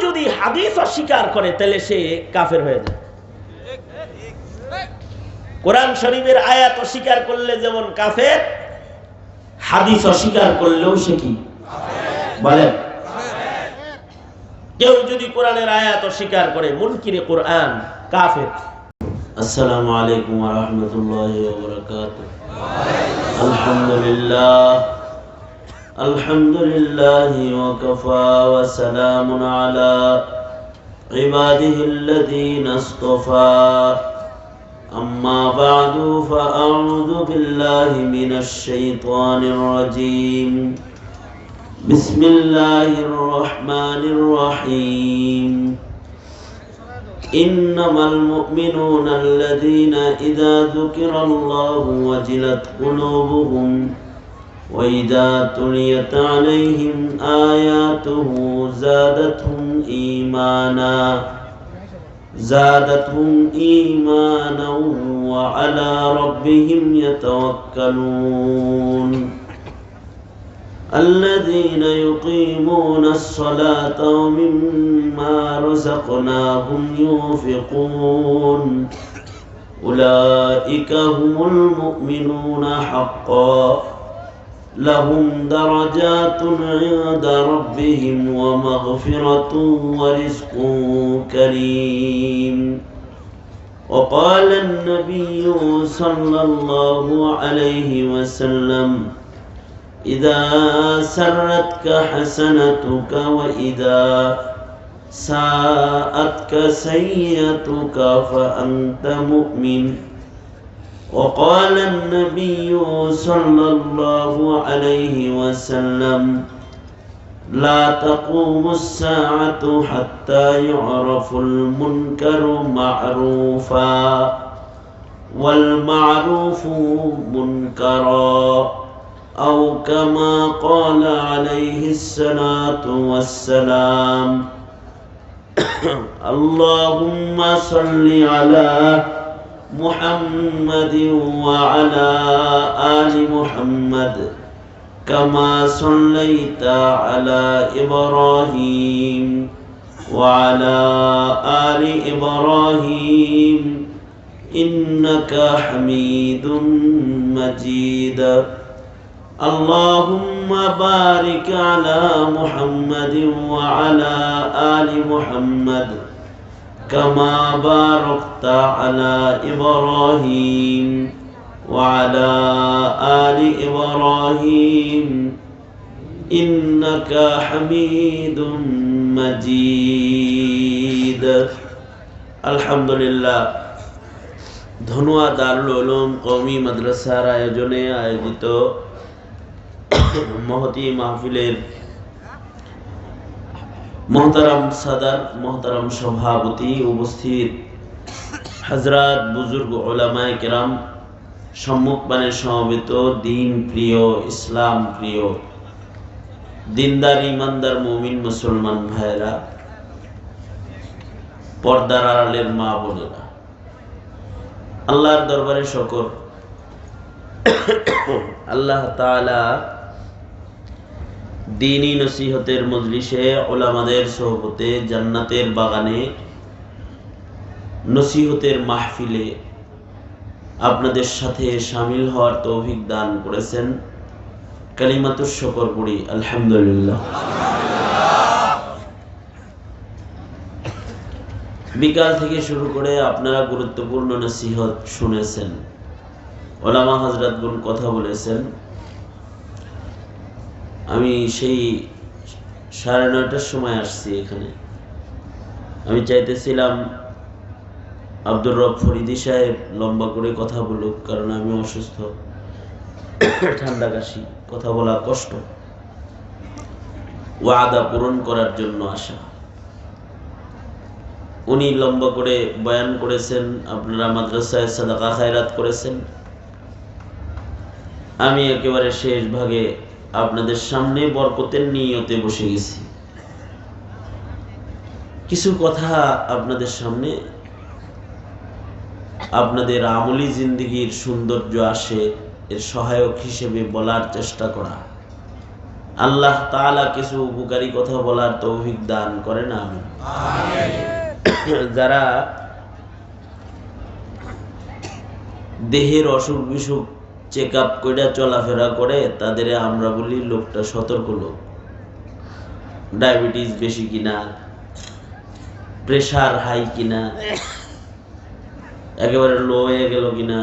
যদি হাদিস অস্বীকার করে তাহলে সে কাফের হয়ে যায়। কোরআন শরীফের আয়াত অস্বীকার করলে যেমন কাফের, হাদিস অস্বীকার করলেও সে কি বলেন? কেউ যদি কোরআনের আয়াত অস্বীকার করে, মুনকিরে কোরআন, কাফের। আসসালামু আলাইকুম ওয়া রাহমাতুল্লাহি ওয়া বারাকাতুহু। আলহামদুলিল্লাহ আলহামদুলিল্লাহি ওয়া কাফা ওয়া সালামুন আলা ইবাদিহিল্লাযীনা ইসতাফা। أما بعد فأعوذ بالله من الشيطان الرجيم. بسم الله الرحمن الرحيم. إنما المؤمنون الذين إذا ذكر الله وجلت قلوبهم وإذا تليت عليهم آياته زادتهم إيمانا وعلى ربهم يتوكلون. الذين يقيمون الصلاة ومما رزقناهم ينفقون أولئك هم المؤمنون حقا لهم درجات عند ربهم ومغفرة ورزق كريم. وقال النبي صلى الله عليه وسلم إذا سرتك حسنتك وإذا ساءتك سيئتك فأنت مؤمن. وقال النبي صلى الله عليه وسلم لا تقوم الساعة حتى يعرف المنكر معروفا والمعروف منكرا أو كما قال عليه الصلاة والسلام. اللهم صل على محمد وعلى آل محمد كما صليت على إبراهيم وعلى آل إبراهيم إنك حميد مجيد. اللهم بارك على محمد وعلى آل محمد كما باركت على إبراهيم وعلى آل إبراهيم إنك حميد مجيد. الحمد لله. ধনুয়া দারুল উলুম কওমি মাদ্রাসার আয়োজনে আয়োজিত মহতি মাহফিলের মোহতারাম সাদার, মোহতারাম সভাপতি, উপস্থিত হযরত বুজুর্গ উলামায়ে কেরাম, সম্মুখপানে সমবেত দিন প্রিয়, ইসলাম প্রিয়, দিনদার ইমানদার মুমিন মুসলমান ভাইরা, পর্দার আড়ালের মা বোনেরা, আল্লাহর দরবারে শুকর। আল্লাহ তাআলা দ্বীনি নসিহতের মজলিসে, উলামাদের সোহবতে, জান্নাতের বাগানে, নসিহতের মাহফিলে আপনাদের সাথে শামিল হওয়ার তৌফিক দান করেছেন। কালিমাতুশ শুকর পড়ি আলহামদুলিল্লাহ। বিকাল থেকে শুরু করে আপনারা গুরুত্বপূর্ণ নসিহত শুনেছেন, উলামা হযরতগণ কথা বলেছেন। আমি সেই 9:30টার সময় আসছি এখানে। আমি চাইতেছিলাম আব্দুর রব ফরিদি সাহেব লম্বা করে কথা বলুক, কারণ আমি অসুস্থ, ঠান্ডা কাশি, কথা বলা কষ্ট। ওয়াদা পূরণ করার জন্য আসা। উনি লম্বা করে বয়ান করেছেন, আপনারা মাদ্রাসায় সাদাকা খায়রাত করেছেন। আমি একেবারে শেষ ভাগে আপনাদের সামনে বরকতের নিয়তে বসে গেছি। কিছু কথা আপনাদের সামনে, আপনাদের আমলি জিন্দেগির সৌন্দর্য আসে এর সহায়ক হিসেবে বলার চেষ্টা করা। আল্লাহ তাআলা কিছু উপকারী কথা বলার তৌফিক দান করেন, আমিন। যারা দেহের অসুখ বিসুখ চেক আপ করে চলাফেরা করে তাদের আমরা বলি লোকটা সতর্ক লোক। ডায়াবেটিস বেশি কিনা, প্রেশার হাই কিনা, একেবারে লো হয়ে গেল কিনা,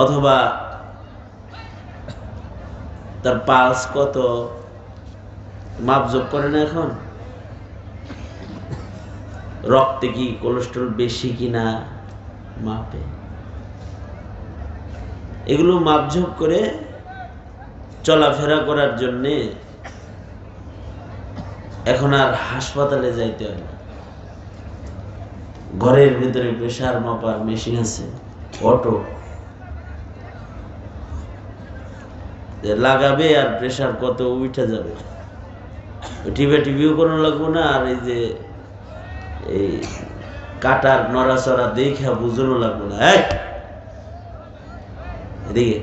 অথবা তার পালস কত মাপজোক করে না এখন, রক্তে কি কোলেস্টেরল বেশি কিনা মাপে। এগুলো মাপঝোক করে চলাফেরা করার জন্যে এখন আর হাসপাতালে যাইতে হয় না। ঘরের ভিতরে প্রেসার মাপার মেশিন আছে, অটো লাগাবে আর প্রেসার কত উঠে যাবে। টিভিও কোনো লাগবো না, আর এই যে এই কাটার নড়াচড়া দেখা বুঝানো লাগবো না। এদিকে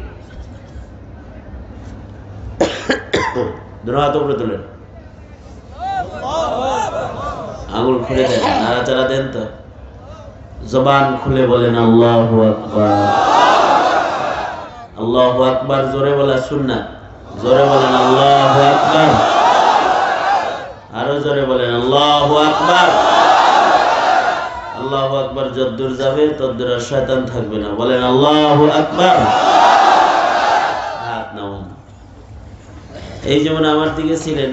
হাত উপরে তোলেন, আঙুল খুলে দেন, নাড়াচাড়া দেন, তো জবান খুলে বলেন আল্লাহু আকবার। আল্লাহু আকবার জোরে বলা সুন্নাত, জোরে বলেন আল্লাহু আকবার, আরো জোরে বলেন আল্লাহু আকবার। আল্লাহু আকবার যদ্দূর যাবে তদ্দূর আর শয়তান থাকবে না, বলেন আল্লাহু আকবার। হাত নামান। এই যেমন আমার দিকে ছিলেন,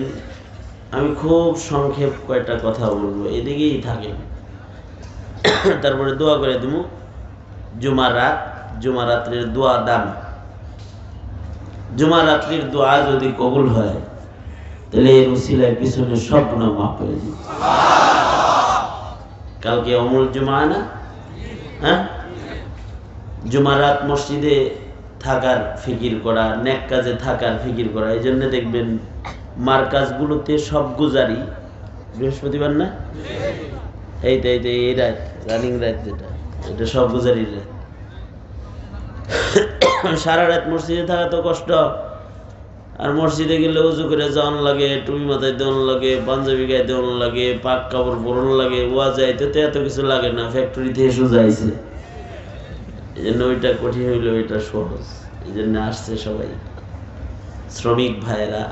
আমি খুব সংক্ষেপ কয়েকটা কথা বলবো, এদিকেই থাকেন, তারপরে দোয়া করে দেবো। জুমা রাত্রির দোয়া দান। জুমা রাত্রির দোয়া যদি কবুল হয় তাহলে এর উসিলায় পিছনে সব গুনাহ মাফ হয়ে যাবে। কালকে অমল জুমা না, হ্যাঁ? জুমারাত মসজিদে থাকার ফিকির করা, নেক কাজে থাকার ফিকির করা। এই জন্য দেখবেন মার্কাজগুলোতে সব গুজারি বৃহস্পতিবার না, এই রাত রানিং রাত, যেটা এটা সব গুজারির রাত। সারা রাত মসজিদে থাকা তো কষ্ট, আর মসজিদে গেলে উজু করে যাওয়ান লাগে, টুপি মাথায় দেওয়ান লাগে, পাঞ্জাবি গায়ে দেওয়ান লাগে, পাক কাপড় পরানো লাগে। ওয়া যাইতে তো এত কিছু লাগে না, ফ্যাক্টরি থেকে সোজা আইছে। এই জন্য ওইটা কঠিন হইলো, ওইটা সহজ। এই জন্য আসছে সবাই শ্রমিক ভাইয়েরা,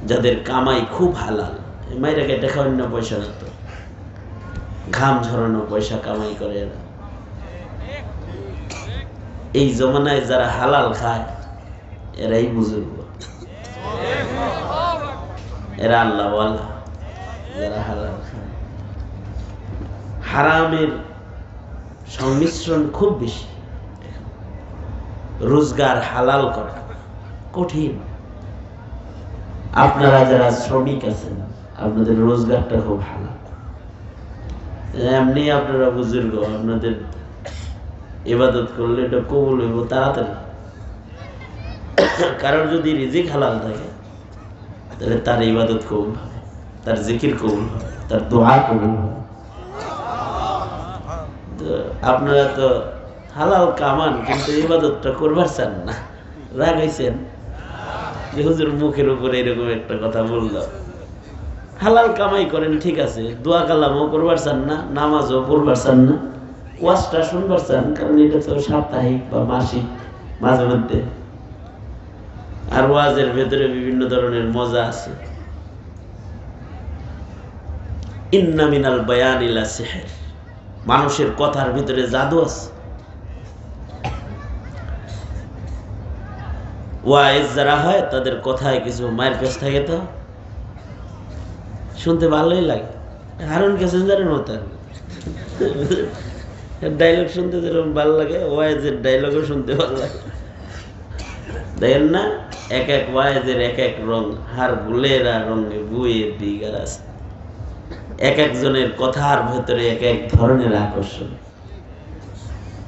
যাদের কামাই খুব হালাল। মাইরা কেটে খাওয়ান না, পয়সা না তো, ঘাম ঝরানো পয়সা কামাই করে এরা। এই জমানায় যারা হালাল খায় এরাই বুজুর্গ, এরা আল্লাহওয়ালা। যারা হালাল খায়, হারামের সংমিশ্রণ খুব বেশি। রোজগার হালাল করা কঠিন। আপনারা যারা শ্রমিক আছেন, আপনাদের রোজগারটা খুব হালাল। এমনি আপনারা বুজুর্গ, আপনাদের ইবাদত করলে এটা কবুল হইব তাড়াতাড়ি। কারণ যদি রিজিক হালাল থাকে তাহলে তার ইবাদত কবুল হবে, তার জিকির কবুল হবে, তার দোয়া কবুল হবে। আপনারা তো হালাল কামান কিন্তু ইবাদতটা করবার চান না, রাগাইছেন যে হুজুর মুখের উপরে এরকম একটা কথা বললাম। হালাল কামাই করেন ঠিক আছে, দোয়া কালামও করবার চান না, নামাজও পড়বার চান না, ওয়াজটা শুনবার চান, কারণ এটা তো সাপ্তাহিক বা মাসিক মাঝে মধ্যে। আর ওয়াজের ভেতরে বিভিন্ন ধরনের মজা আছে। ইন্না মিনাল বায়ানি লা সিহর, মানুষের কথার ভিতরে জাদু আছে। ওয়াইজ যারা হয় তাদের কথায় কিছু মায়ের পেছ থাকে, তো শুনতে ভালোই লাগে। হারুন প্যাসেঞ্জারের মতো ডায়লগ শুনতে যেরকম ভালো লাগে, ওয়াইজের ডায়লগও শুনতে ভালো লাগে। দেখেন না, এক এক ওয়াইজের এক এক রং, হার গুলেরা রঙে বুয়ে দিগার আছে। এক একজনের কথার ভেতরে এক এক ধরনের আকর্ষণ।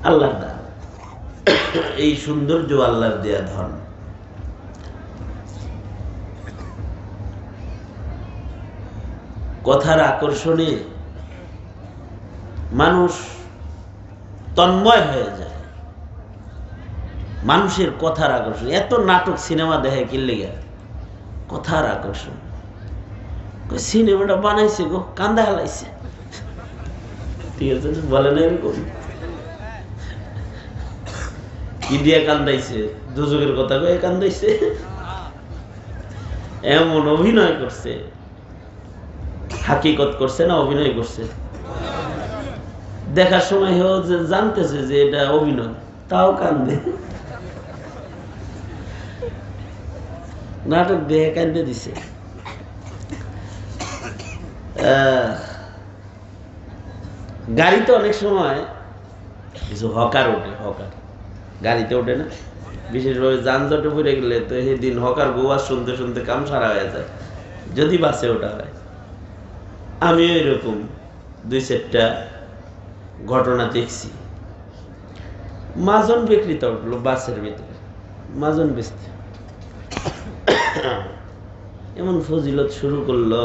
আল্লাহর দান, এই সৌন্দর্য আল্লাহর দেয়া ধর্ম। কথার আকর্ষণে মানুষ তন্ময় হয়ে যায়। মানুষের কথার আকর্ষণ। এত নাটক সিনেমা দেখে কি লেগে? কথার আকর্ষণ। সিনেমাটা বানাইছে গো, কান্দা হালাইছে। ঠিক আছে, বলে না এরকম? কি দিয়া কান্দাইছে? দুজকের কথা কয়ে কান্দাইছে। এমন অভিনয় করছে, হাকিকত করছে না অভিনয় করছে? দেখার সময় হেও যে জানতেছে যে এটা অভিনয়, তাও কান্দে। নাটক দেখে কান্দে দিছে। গাড়িতে অনেক সময় কিছু হকার ওঠে, হকার গাড়িতে ওঠে না, বিশেষভাবে যানজটে পড়ে গেলে তো সেদিন হকার গোয়া শুনতে শুনতে কাম সারা হয়ে যায়, যদি বাসে ওঠা হয়। আমিও এরকম 2-4টা ঘটনা দেখছি। মাজন বিক্রেতা উঠলো বাসের ভিতরে, মাজন বেচতে। এমন ফজিলত শুরু করলো,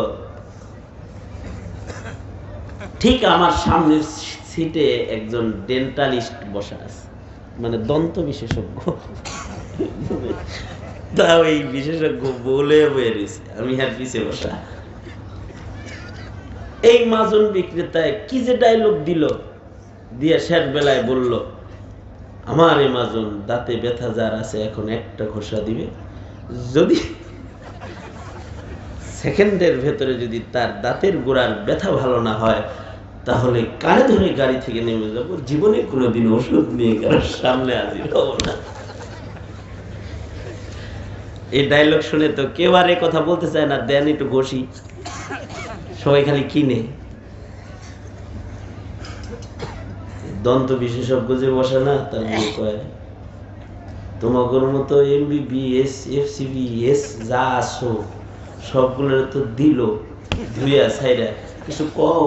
ঠিক আমার সামনের সিটে একজন ডেন্টালিস্ট বসা আছে, মানে দন্ত বিশেষজ্ঞ। তা ওই বিশেষজ্ঞ বলে বেরিয়েছে, আমি হ্যাঁ পিছিয়ে বসা। এই মাজন বিক্রেতায় কি যে ডায়লগ দিল, দিয়ে শেষ বেলায় বলল, আমার এই মাজন দাঁতে ব্যথা যার আছে এখন একটা ঘষা দিবে, যদি সেকেন্ডের ভেতরে যদি তার দাঁতের গোড়ার ব্যথা ভালো না হয় তাহলে কানে ধরে গাড়ি থেকে নেমে যাবো, জীবনে কোনোদিন ওষুধ নিয়ে কারোর সামনে হাজির হবো না। এই ডায়লগ শুনে তো কেউ আর এই কথা বলতে চায় না, দেন একটু ঘষি, সবাই খালি কিনে। দন্ত বিশেষজ্ঞ যে বসে না, তার বউ কয়, তোমাদের মতো MBBS FCBS যা আসো সবগুলোর তো দিল ধুইয়া ছাইরা, কিছু কও।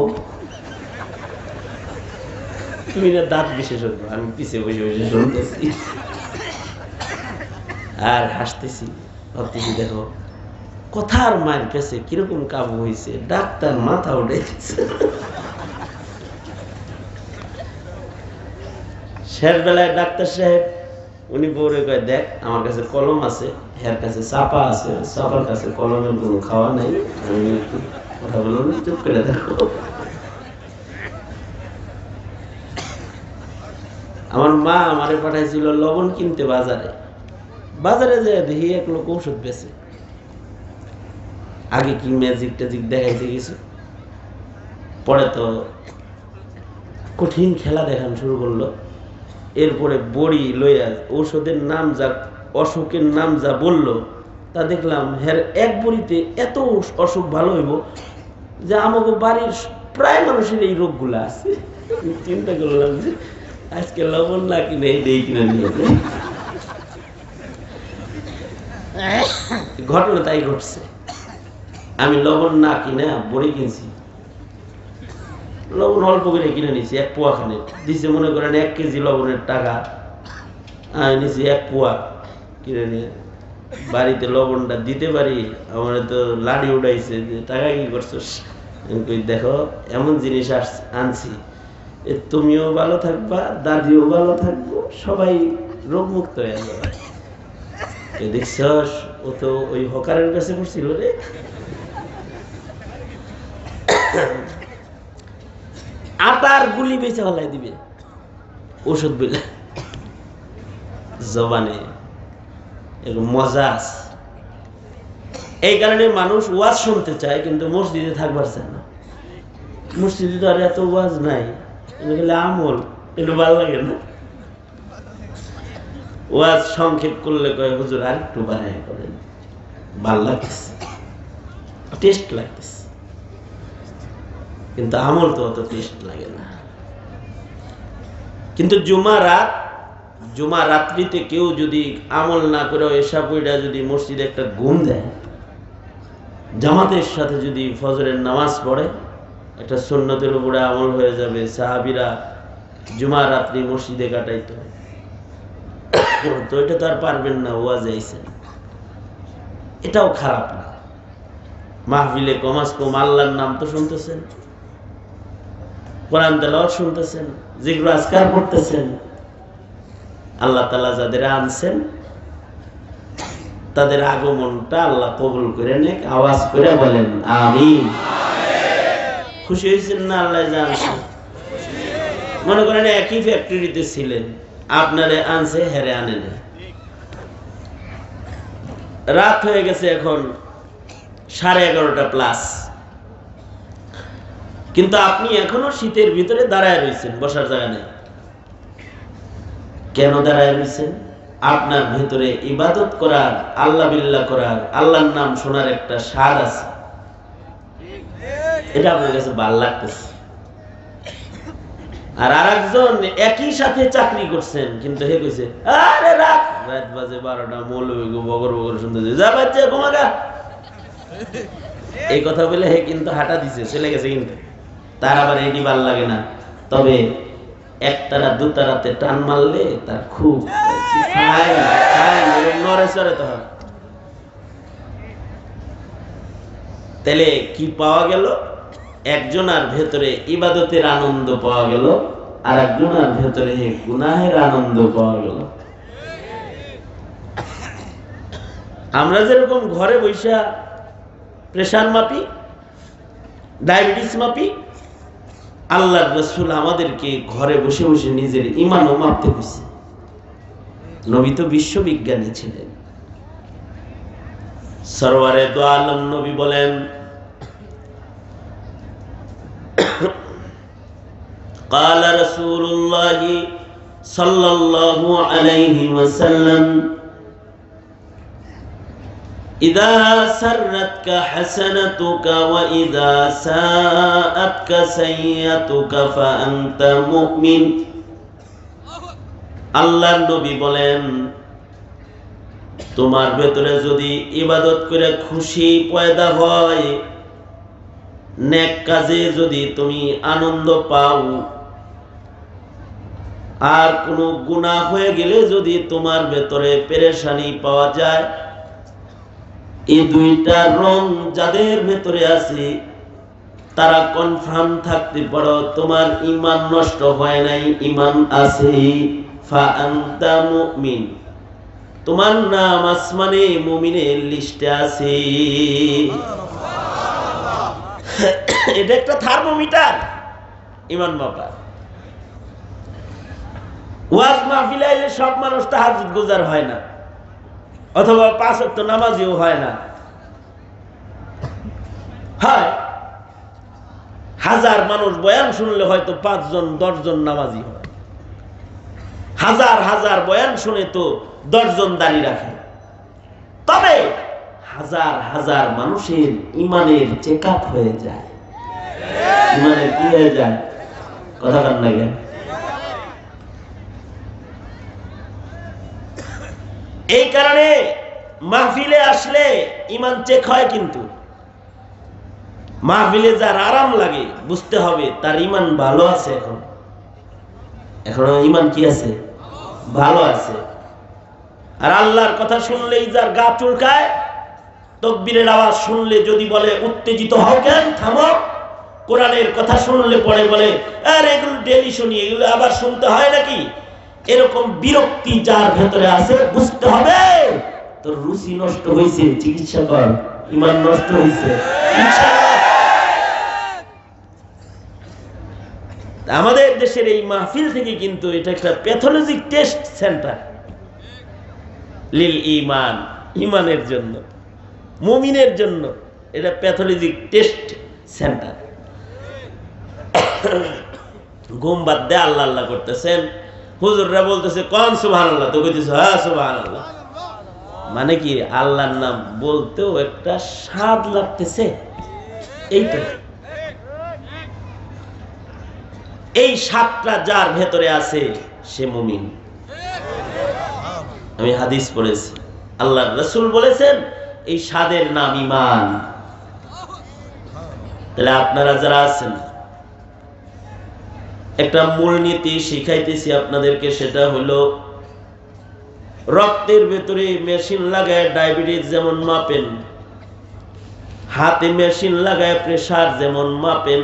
তুমি না দাঁত বিশেষজ্ঞ, আমি পিছিয়ে বসে বসে শুনতেছি আর হাসতেছি, ভাবতেছি দেখো কথার মায়ের পেছে কিরকম কাবু হয়েছে, ডাক্তার মাথা উঠে গেছে। শেষ বেলায় ডাক্তার সাহেব উনি বউরে কয়, দেখ আমার কাছে কলম আছে, হের কাছে চাপা আছে, চাপার কাছে কলমের কোনো খাওয়া নাই, আমি কথা বলবো না, চুপ করে দেখো। আমার মা আমারে পাঠাইছিল লবণ কিনতে বাজারে, বাজারে যে দেখি এক লোক ঔষধ বেছে। আগে কি ম্যাজিক ট্যাজিক দেখাইতে কিছু, পরে তো কঠিন খেলা দেখানো শুরু করলো। এরপরে বড়ি লইয়া ঔষধের নাম যা, অসুখের নাম যা বললো, তা দেখলাম হ্যাঁ এক বড়িতে এত অসুখ ভালো হইব যে আমাকে বাড়ির প্রায় মানুষের এই রোগগুলো আছে। চিন্তা করলাম যে আজকে লবণ না কিনে এই দেই কিনে নিয়ে যায়। ঘটনা তাই ঘটছে, আমি লবণ না কিনে বড়ি কিনছি। লবণ অল্প করে কিনে নিছি, 1 পোয়া খানে দিছে, মনে করেন 1 কেজি লবণের টাকা, আমি নিছি 1 পোয়া কিনে নিয়ে বাড়িতে লবণটা দিতে পারি। আমার তো লাড়ি উঠাইছে যে টাকা কি করছোস। দেখো এমন জিনিস আনছি, তুমিও ভালো থাকবা, দাদিও ভালো থাকবো, সবাই রোগমুক্ত হয়ে যাবে। দেখছস ও তো ওই হকারের কাছে পড়ছিল রে। আটার গুলি বেঁচে হলাই দিবে ওষুধ বিলে জবানে, এরকম মজা আছে। এই কারণে মানুষ ওয়াজ শুনতে চায় কিন্তু মসজিদে থাকবার চায় না। মসজিদে তো আর এত ওয়াজ নাই, গেলে আমল একটু ভালো লাগে না। ওয়াজ সংক্ষেপ করলে কয় হুজুর আর একটু বাড়াই করেন, ভাল লাগতেছে, টেস্ট লাগতেছে, কিন্তু আমল তো অত টেস্ট লাগে না। কিন্তু জুমা রাত্রিতে কেউ যদি আমল না করে এসা পইড়া যদি মসজিদে একটা ঘুম দেয়, জামাতের সাথে যদি ফজরের নামাজ পড়ে, একটা সুন্নতের উপরে আমল হয়ে যাবে। সাহাবীরা জুমা রাত্রি মসজিদে কাটাইতো, তো এটা তো আর পারবেন না, ওয়াজ আইছেন, এটাও খারাপ না। মাহফিলে কমাস কম আল্লাহর নাম তো শুনতেছেন, কোরআন তেলাওয়াত শুনতেছেন, জিকির আজকার করতেছেন, আল্লাহ তাআলা যাদের আনছেন তাদের আগমনটা আল্লাহ কবুল করে নেক। আওয়াজ করে বলেন আমিন। খুশি হয়েছেন না আল্লাহ জানছেন? মনে করেন একই ফ্যাক্টরিতে ছিলেন, আপনারে আনছে, হেরে আনে না। রাত হয়ে গেছে এখন 11:30 প্লাস, কিন্তু আপনি এখনো শীতের ভিতরে দাঁড়ায় রয়েছেন, বসার জায়গা নেই। কেন দাঁড়ায় রয়েছেন? আপনার ভেতরে ইবাদত করার, আল্লাহ বিল্লাহ করার, আল্লাহর নাম শোনার একটা স্বাদ আছে, এটা আপনার কাছে ভালো লাগতেছে। আর আরেকজন একই সাথে চাকরি করছেন, কিন্তু হে কইছে আরে রাত বাজে 12টা, মৌলবী বগর বগর শুনতে যা বাচ্চা ঘুমাগা, এই কথা বলে হে কিন্তু হাঁটা দিছে, চলে গেছে। কিন্তু তার আবার এটি ভাল লাগে না। তবে একতারা দুতারাতে টান মারলে তার খুব নড়ে চড়ে তো হয়। তাহলে কি পাওয়া গেল? একজনের ভেতরে ইবাদতের আনন্দ পাওয়া গেল, আর একজনের ভেতরে গুনাহের আনন্দ পাওয়া গেল। আমরা যেরকম ঘরে বৈশা প্রেসার মাপি, ডায়াবেটিস মাপি, আল্লাহর রাসূল আমাদেরকে ঘরে বসে বসে নিজের ঈমানও মাপতে কইছে। নবী তো বিশ্ববিজ্ঞানী ছিলেন। সরওয়ারে দো আলম নবী বলেন, قال رسول الله صلى الله عليه وسلم إذا سرتك حسنتك وإذا ساءتك سيئتك فأنت مؤمن। আল্লাহর নবী বলেন, তোমার ভেতরে যদি ইবাদত করে খুশি পয়দা হয়, নেক কাজে যদি তুমি আনন্দ পাও, আর কোনো গুনাহ হয়ে গেলে যদি তোমার ভেতরে পেরেশানি পাওয়া যায়, এই দুইটা রং যাদের ভেতরে আছে তারা কনফার্ম থাকতে পারো তোমার ঈমান নষ্ট হয় নাই, ঈমান আছে। ফা আনতা মুমিন, তোমার নাম আসমানে মুমিনের লিস্টে আছে। এটা একটা থার্মোমিটার ঈমান মাপার। ওয়াজ মাহফিলে আইলে সব মানুষ তাহাজ্জুদ গুজার হয় না, অথবা 5 ওয়াক্ত নামাজিও হয় না। হয় 1000 মানুষ বয়ান শুনলে হয়তো 5 জন 10 জন নামাজি হয়। হাজার হাজার বয়ান শুনে তো 10 জন দাঁড়িয়ে রাখে। তবে হাজার হাজার মানুষের ইমানের চেক আপ হয়ে যায়। ইমানের কি হয়ে যায়? কথা কান লাগে। এই কারণে মাহফিলে আসলে ইমান চেক হয়, কিন্তু মাহফিলে যার আরাম লাগে বুঝতে হবে তার ইমান ভালো আছে। এখনো ইমান কি আছে? ভালো আছে। আর আল্লাহর কথা শুনলেই যার গা চুলকায়, তাকবীরের আওয়াজ শুনলে যদি বলে উত্তেজিত হও কেন, থামো। কোরআনের কথা শুনলে পরে বলে আর এগুলো ডেলি শুনি, এগুলো আবার শুনতে হয় নাকি, এরকম বিরক্তি যার ভেতরে আছে বুঝতে হবে তোর রুচি নষ্ট হয়েছে, চিকিৎসা কর, ঈমান নষ্ট হয়েছে। আমাদের দেশের এই মাহফিল থেকে কিন্তু এটা একটা প্যাথোলজিক টেস্ট সেন্টার লিল ঈমান, ঈমানের জন্য, মুমিনের জন্য এটা প্যাথোলজিক টেস্ট সেন্টার। ঘুম বাদ দিয়ে আল্লাহ আল্লাহ করতেছেন, হুজুররা বলতেছে কোন সুবহানাল্লাহ, তো কইতেছে হ্যাঁ সুবহানাল্লাহ। মানে কি আল্লাহর নাম বলতেও একটা স্বাদ লাগতেছে। এইটা এই স্বাদটা যার ভেতরে আছে সে মুমিন। আমি হাদিস পড়েছি, আল্লাহর রাসূল বলেছেন এই স্বাদের নাম ঈমান। তাহলে আপনারা যারা আছেন, একটা মূলনীতি শিখাইতেছি আপনাদেরকে, সেটা হলো রক্তের ভেতরে মেশিন লাগায় ডায়াবেটিস যেমন মাপেন, হাতে মেশিন লাগায় প্রেসার যেমন মাপেন,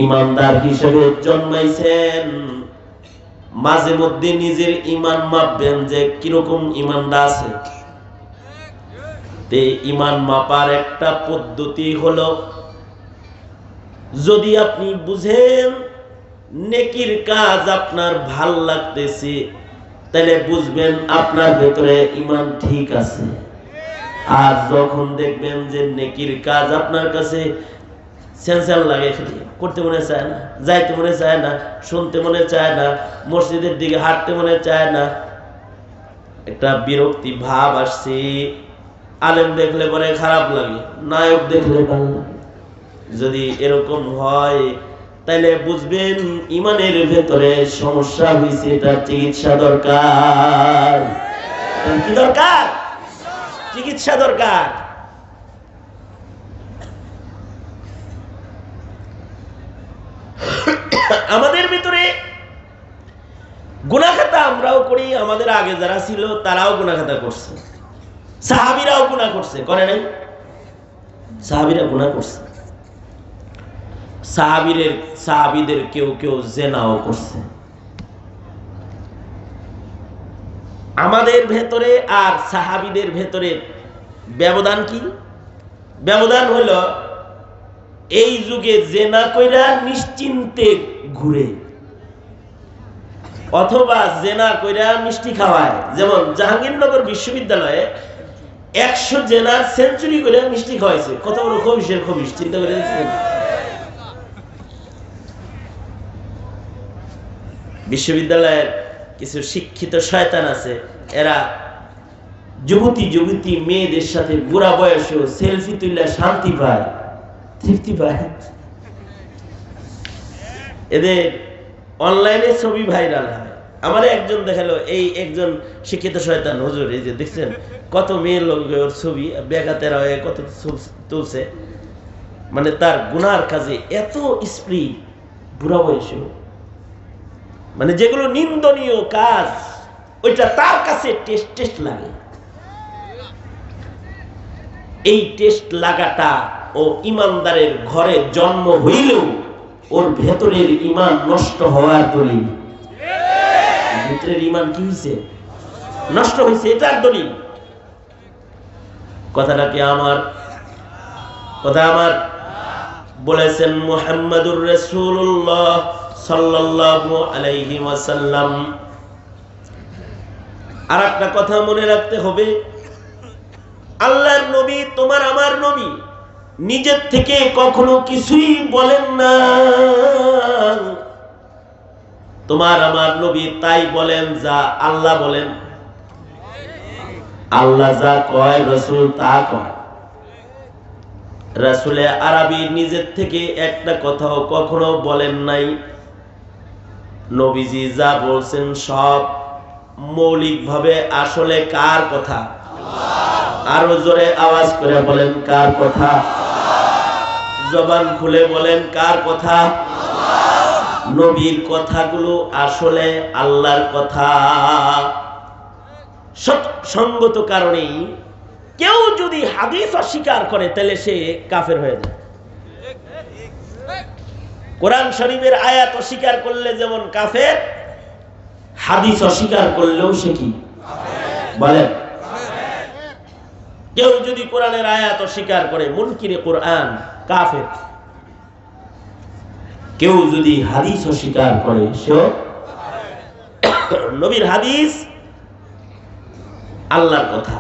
ইমানদার হিসেবে জন্মাইছেন মাঝে মধ্যে নিজের ঈমান মাপবেন যে কিরকম ঈমানটা আছে। তে ঈমান মাপার একটা পদ্ধতি হলো, যদি আপনি বুঝেন নেকির কাজ আপনার ভাল লাগতেছে, তাহলে বুঝবেন আপনার ভেতরে ঈমান ঠিক আছে। আর যখন দেখবেন যে নেকির কাজ আপনার কাছে সেন্সার লাগে, করতে মনে চায় না, যাইতে মনে চায় না, শুনতে মনে চায় না, মসজিদের দিকে হাঁটতে মনে চায় না, একটা বিরক্তি ভাব আসছে, আলেম দেখলে পরে খারাপ লাগে, নায়ক দেখলে ভালো লাগে, যদি এরকম হয় তাহলে বুঝবেন ইমানের ভেতরে সমস্যা হয়েছে, এটা চিকিৎসা দরকার। কি দরকার? চিকিৎসা দরকার। আমাদের ভিতরে গুনাহ খাতা আমরাও করি, আমাদের আগে যারা ছিল তারাও গুনাহ খাতা করছে, সাহাবীরাও গুনাহ করছে, করে নাই? সাহাবীরা গুনাহ করছে, সাহাবীদের কেউ কেউ জিনাও করছে। আমাদের ভেতরে আর সাহাবীদের ভেতরে ব্যবধান কি? ব্যবধান হলো এই যুগে জিনা কইরা নিশ্চিন্তে ঘুরে, অথবা জিনা কইরা মিষ্টি খাওয়ায়। যেমন জাহাঙ্গীরনগর বিশ্ববিদ্যালয়ে 100 জেনার সেঞ্চুরি করে মিষ্টি খাওয়াইছে। কত বড় খবিশের খবিশ, চিন্তা করে দেখছেন? বিশ্ববিদ্যালয়ের কিছু শিক্ষিত শয়তান আছে, এরা যুবতী মেয়েদের সাথে বুড়া বয়সেও সেলফি তুললে শান্তি পায়, তৃপ্তি পায়। এদের অনলাইনে ছবি ভাইরাল হয়। আমার একজন দেখালো, এই একজন শিক্ষিত শয়তান হুজুর, এই যে দেখছেন কত মেয়ের লোক ওর ছবি বেগাতেরা হয়ে কত তুলছে, মানে তার গুনার কাজে এত স্পিড, বুড়া বয়সেও, মানে যেগুলো নিন্দনীয় কাজ ওইটা তার কাছে টেস্ট লাগে। এই টেস্ট লাগাটা ও ইমানদারের ঘরে জন্ম হইলেও ওর ভেতরের ঈমান নষ্ট হওয়ার দলিল। ভেতরের ঈমান কি হয়েছে? নষ্ট হয়েছে, এটার দলিল। কথাটা কি আমার কথা? আমার বলেছেন মুহাম্মাদুর রাসূলুল্লাহ সাল্লাল্লাহু আলাইহি ওয়াসাল্লাম। আর একটা কথা মনে রাখতে হবে, আল্লাহর নবী, তোমার আমার নবী, নিজের থেকে কখনো কিছুই বলেন না। তোমার আমার নবী তাই বলেন যা আল্লাহ বলেন। আল্লাহ যা কয় রাসূল তা কয়। রাসূলে আরবি নিজের থেকে একটা কথাও কখনো বলেন নাই। নবীজি যা বলছেন সব মৌলিকভাবে আসলে কার কথা? আরো জোরে আওয়াজ করে বলেন, কার কথা? জবান খুলে বলেন, কার কথা? নবীর কথাগুলো আসলে আল্লাহর কথা। সঙ্গত কারণেই কেউ যদি হাদিস অস্বীকার করে তাহলে সে কাফের হয়ে যায়। কোরআন শরীফের আয়াত অস্বীকার করলে যেমন কাফের, হাদিস অস্বীকার করলেও সে কি বলেন? কেউ যদি কোরআনের আয়াত অস্বীকার করে, মুনকিরে কোরআন, কাফের। কেউ যদি হাদিস অস্বীকার করে, সেও নবীর হাদিস আল্লাহর কথা।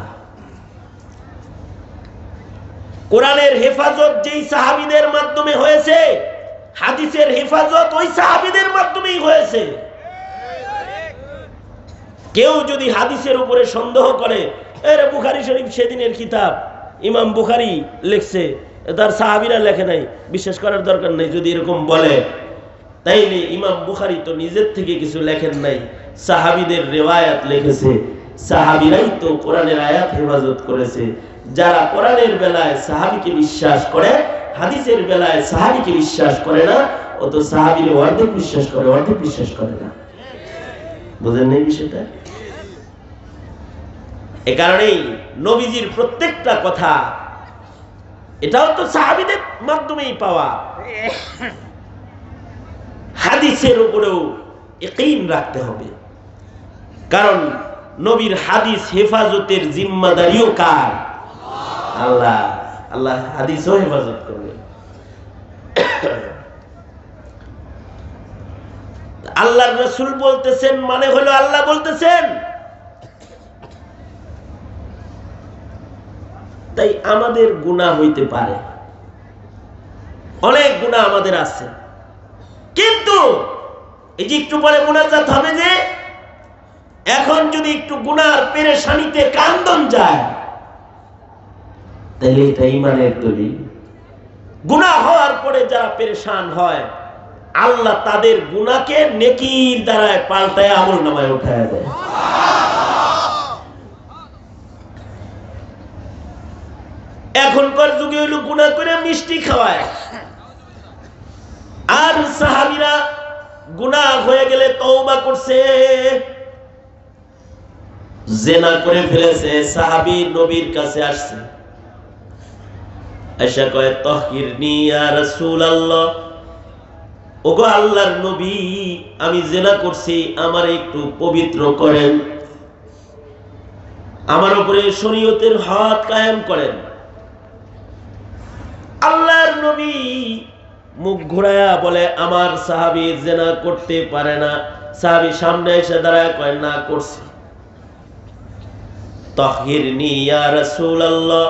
কোরআনের হেফাজত যেই সাহাবীদের মাধ্যমে হয়েছে, হাদিসের হেফাজত ওই সাহাবীদের মাধ্যমেই হয়েছে। কেউ যদি হাদিসের উপরে সন্দেহ করে, এরে বুখারী শরীফ সেদিনের কিতাব, ইমাম বুখারী লিখছে, তার সাহাবীরা লেখে নাই, বিশ্বাস করার দরকার নেই, যদি এরকম বলে, তাইলে ইমাম বুখারী তো নিজের থেকে কিছু লেখেন নাই, সাহাবীদের রিওয়ায়াত লিখেছে। সাহাবীরাই তো কোরআনের আয়াত হেফাজত করেছে। যারা কোরআনের বেলায় সাহাবীকে বিশ্বাস করে, হাদিসের বেলায় সাহাবীকে বিশ্বাস করে না, ও তো সাহাবীর অর্ধেক বিশ্বাস করে, অর্ধেক বিশ্বাস করে না। বুঝেন নাই বিষয়টা? এ কারণেই নবীজির প্রত্যেকটা কথা, এটাও তো সাহাবীদের মাধ্যমেই পাওয়া। হাদিসের উপরেও ইয়াকিন রাখতে হবে, কারণ নবীর হাদিস হেফাজতের জিম্মাদারিও কার? আল্লাহ। আল্লাহ হাদিসও হেফাজত করবে। আল্লাহর রাসূল বলতেছেন মানে হলো আল্লাহ বলতেছেন। তাই আমাদের গুনাহ হইতে পারে, অনেক গুনাহ আমাদের আছে, কিন্তু এই যে একটু পরে মুনাজাত হবে, যে এখন যদি একটু গুনাহর পেরেশানিতে কান্দন যায়, তাহলে এটা ঈমানের দলিল। গুনাহ হওয়ার পরে যারা পেরেশান হয়, আল্লাহ তাদের গুনাহকে নেকির দ্বারা পাল্টায় আমলনামায় উঠায় দেয়। এখনকার যুগে হইল গুনাহ করে মিষ্টি খাওয়ায়, আর সাহাবীরা গুনাহ হয়ে গেলে তওবা করছে, জিনা করে ফেলেছে, সাহাবী নবীর কাছে আসছে, আয়েশা কয় তাহহিরনি ইয়া রাসূলুল্লাহ, ওগো আল্লাহর নবী, আমি জিনা করছি, আমার একটু পবিত্র করেন, আমার উপরে শরীয়তের হদ কায়েম করেন। আল্লাহর নবী মুখ ঘুরায়া বলে, আমার সাহাবী জিনা করতে পারে না। সাহাবী সামনে এসে দাঁড়ায় কয়, না করছি। তাহহিরনি ইয়া রাসূলুল্লাহ,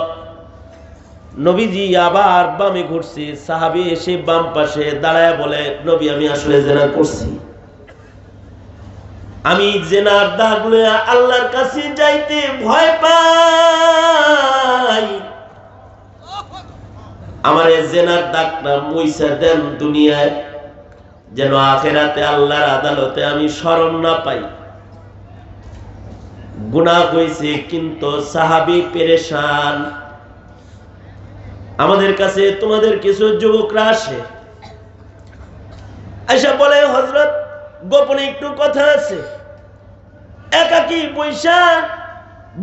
নবীজি আবার বামে ঘুরছে, সাহাবী এসে বাম পাশে দাঁড়ায় বলে, নবী আমি আসলে জিনা করছি, আমি জিনার দাগ লইয়া আল্লাহর কাছে যাইতে ভয় পাই, আমারে জিনার দাগটা মুইছা দেন দুনিয়ায়, যেন আখিরাতে আল্লাহর আদালতে আমি শরণ না পাই। গুনাহ হইছে, কিন্তু সাহাবী পেরেশান। আমাদের কাছে তোমাদের কিছু যুবকরা আসে, আয়েশা বলে, হযরত গোপনে একটু কথা আছে, একাকী বৈশা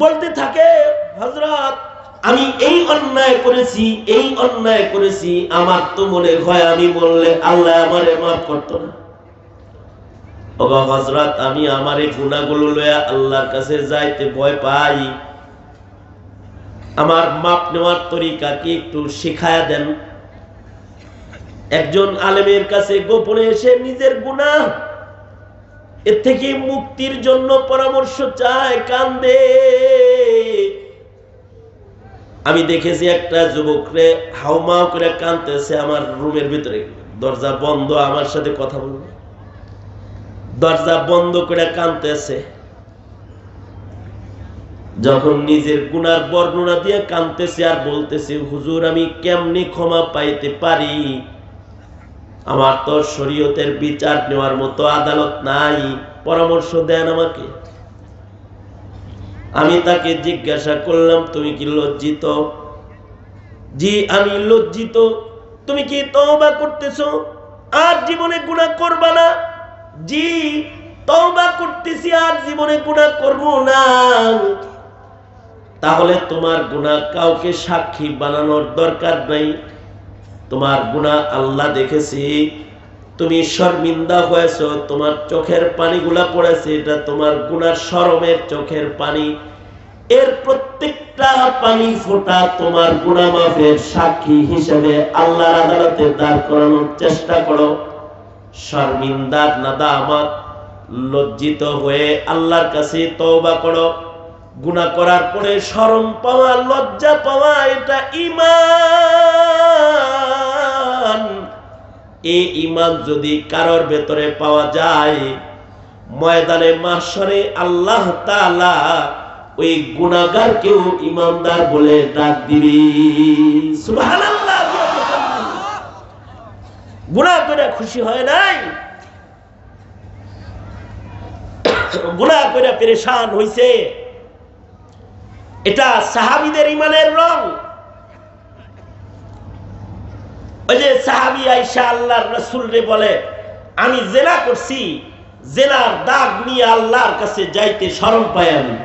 বলতে থাকে, হযরত আমি এই অন্যায় করেছি, এই অন্যায় করেছি, আমার তো মনে হয় আমি বললে আল্লাহ আমারে মাফ করতো না। ওগো হযরত, আমি আমার এই গুনাহগুলো লইয়া আল্লাহর কাছে যাইতে ভয় পাই, আমার মাপ নেওয়ার তরিকা কি একটু শিখায়া দেন। একজন আলেমের কাছে গোপনে এসে নিজের গুনাহ এর থেকে মুক্তির জন্য পরামর্শ চায়, কান্দে। আমি দেখেছি একটা যুবকরে হাউমাউ করে কাঁদতেছে আমার রুমের ভিতরে, দরজা বন্ধ, আমার সাথে কথা বলবো, দরজা বন্ধ করে কাঁদতেছে। যখন নিজের গুনার বর্ণনা দিয়ে কাঁদতেছে আর বলতেছে, হুজুর আমি কেমনি ক্ষমা পাইতে পারি, আমার তো শরীয়তের বিচার নেওয়ার মতো আদালত নাই, পরামর্শ দেন আমাকে। আমি তাকে জিজ্ঞাসা করলাম, তুমি কি লজ্জিত? জি আমি লজ্জিত। তুমি কি তওবা করতেছো, আর জীবনে গুনাহ করবা না? জি তওবা করতেছি, আর জীবনে গুনাহ করব না। তাহলে তোমার গুনাহ কাউকে সাক্ষী বানানোর দরকার নাই, তোমার গুনাহ আল্লাহ দেখেছি, তুমি শর্মিন্দা হয়েছো, তোমার চোখের পানিগুলা পড়েছে, এটা তোমার গুনার শরমের চোখের পানি, এর প্রত্যেকটা পানি ফোঁটা তোমার গুনাহ মাফের সাক্ষী হিসেবে আল্লাহর আদালতে দাঁড় করানোর চেষ্টা করো। শর্মিন্দার নাদামত, লজ্জিত হয়ে আল্লাহর কাছে তওবা করো। গুনাহ করার পরে শরম পাওয়া, লজ্জা পাওয়া, এটা ঈমান। এই ঈমান যদি কারোর ভেতরে পাওয়া যায়, ময়দানে মাহশরে আল্লাহ তাআলা ওই গুনাহগারকেও ঈমানদার বলে ডাক দিবে। সুবহানাল্লাহ। গুনাহ করে খুশি হয় নাই, গুনাহ করে পেরেশান হইছে, এটা সাহাবীদের ঈমানের রং। ওই যে সাহাবী আয়েশা আল্লাহর রাসূলকে বলে, আমি জিনা করছি, জিনার দাগ নিয়ে আল্লাহর কাছে যাইতে শরম পাই আমি।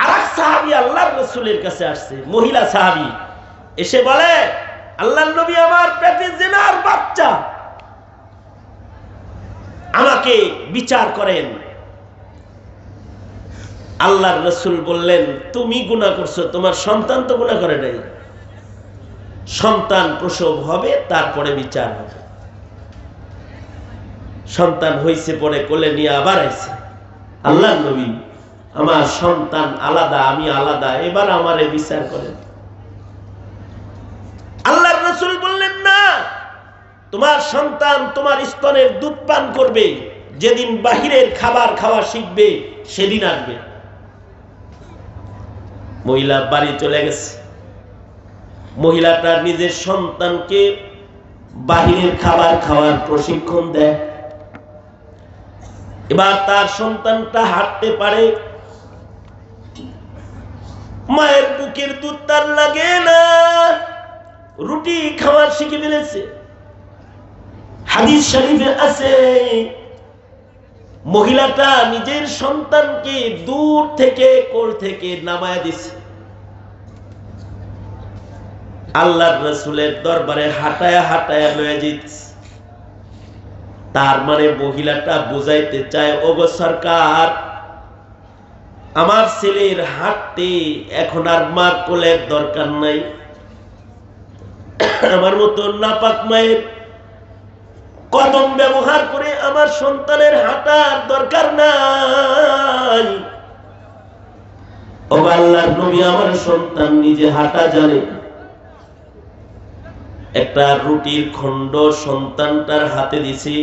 আরেক সাহাবী আল্লাহর রাসূলের কাছে আসছে, মহিলা সাহাবী, এসে বলে, আল্লাহর নবী আমার পেটে জিনার বাচ্চা, আমাকে বিচার করেন। আল্লাহর রাসূল বললেন, তুমি গুনাহ করছো, তোমার সন্তান তো গুনাহ করে নাই। সন্তান প্রসব হবে, তারপরে বিচার হবে। সন্তান হইছে, পরে কোলে নিয়ে আবার আইছে। আল্লাহর নবী, আমার সন্তান আলাদা, আমি আলাদা, এবার আমারে বিচার করেন। আল্লাহর রাসূল বললেন, না, তোমার সন্তান তোমার স্তনের দুধ পান করবে, যেদিন বাহিরের খাবার খাওয়া শিখবে সেদিন আসবে। মহিলা বাড়ি চলে গেছে। মহিলাটা নিজের সন্তানকে বাহিরের খাবার খাওয়ার প্রশিক্ষণ দেয়। এবার তার সন্তানটা হাঁটতে পারে, মায়ের বুকের দুধ তার লাগে না, রুটি খাওয়ার শিখে ফেলেছে। হাদিস শরীফে আছে, মহিলাটা নিজের সন্তানকে দূর থেকে কোল থেকে নামায় দিছে। আল্লাহর রাসূলের দরবারে হাঁটায়া হাঁটায়া লয়ে যাচ্ছে। তার মানে মহিলাটা বুঝাইতে চায়, ওগো সরকার, আমার ছেলের হাঁটতে এখন আর মার কোলের দরকার নাই, আমার মতো নাপাক মায়ের কদম ব্যবহার করে আমার সন্তানের হাঁটার দরকার নাই। ও আল্লাহর নবী, আমার সন্তান নিজে হাঁটা জানে। একটা রুটির খণ্ড সন্তানটার হাতে দিছি,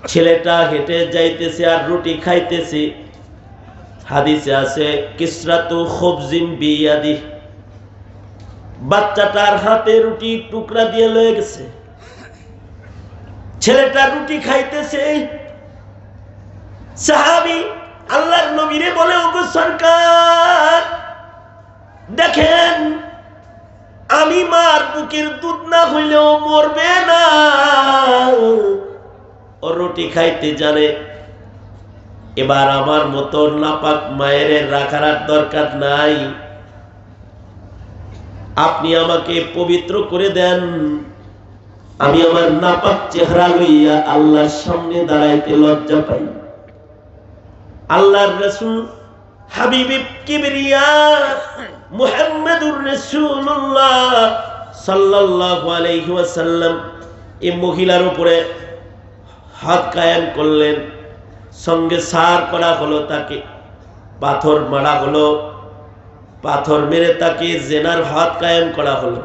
ছেলেটা হেঁটে যাইতেছে আর রুটি খাইতেছে। হাদিসে আছে, কিসরাতু খুবজিন বিয়াদি, বাচ্চাটার হাতে রুটি টুকরা দিয়ে লয়ে গেছে। ছেলেটা রুটি খাইতেছে। সাহাবী আল্লাহর নবীরে বলে, ওগো সরকার, দেখেন, আমি মার বুকের দুধ না হইলেও মরবে না, ও রুটি খাইতে জানে। এবার আমার মতো নাপাক মায়ের রাখার দরকার নাই, আপনি আমাকে পবিত্র করে দেন, আমি আমার নাপাক চেহারা লইয়া আল্লাহর সামনে দাঁড়াইতে লজ্জা পাই। আল্লাহর রাসূল হাবিবে কিবরিয়া মুহাম্মদুর রাসূলুল্লাহ সাল্লাল্লাহু আলাইহি ওয়াসাল্লাম এই মহিলার উপরে হাত কায়েম করলেন। সঙ্গে সার করা হলো, তাকে পাথর মারা হলো, পাথর মেরে তাকে জেনার হাত কায়েম করা হলো।